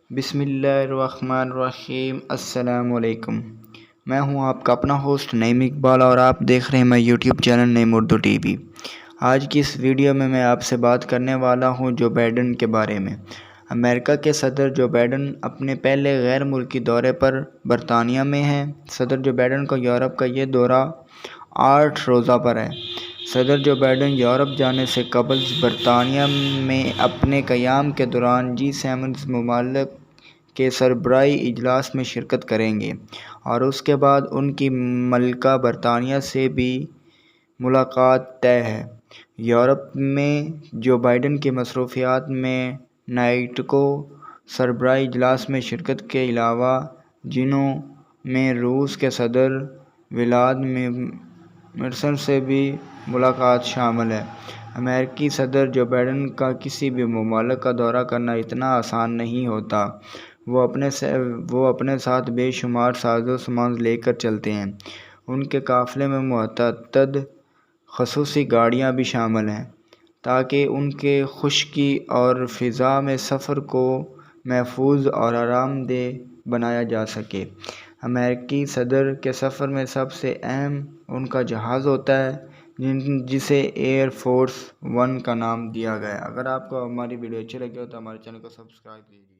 بسم اللہ الرحمن الرحیم۔ السلام علیکم۔ میں ہوں آپ کا اپنا ہوسٹ نعیم اقبال اور آپ دیکھ رہے ہیں میں یوٹیوب چینل نعیم اردو ٹی وی۔ آج کی اس ویڈیو میں آپ سے بات کرنے والا ہوں جو بائیڈن کے بارے میں۔ امریکہ کے صدر جو بائیڈن اپنے پہلے غیر ملکی دورے پر برطانیہ میں ہیں۔ صدر جو بائیڈن کو یورپ کا یہ دورہ 8 روزہ پر ہے۔ صدر جو بائیڈن یورپ جانے سے قبل برطانیہ میں اپنے قیام کے دوران G7 ممالک کے سربراہی اجلاس میں شرکت کریں گے اور اس کے بعد ان کی ملکہ برطانیہ سے بھی ملاقات طے ہے۔ یورپ میں جو بائیڈن کی مصروفیات میں نیٹو سربراہی اجلاس میں شرکت کے علاوہ جنہوں میں روس کے صدر ولادیمیر سے بھی ملاقات شامل ہے۔ امریکی صدر جو بائیڈن کا کسی بھی ممالک کا دورہ کرنا اتنا آسان نہیں ہوتا۔ وہ اپنے ساتھ بے شمار ساز و سامان لے کر چلتے ہیں۔ ان کے قافلے میں متعدد خصوصی گاڑیاں بھی شامل ہیں تاکہ ان کے خشکی اور فضا میں سفر کو محفوظ اور آرام دہ بنایا جا سکے۔ امریکی صدر کے سفر میں سب سے اہم ان کا جہاز ہوتا ہے جسے ائیر فورس 1 کا نام دیا گیا ہے۔ اگر آپ کو ہماری ویڈیو اچھی لگی ہو تو ہمارے چینل کو سبسکرائب کیجیے۔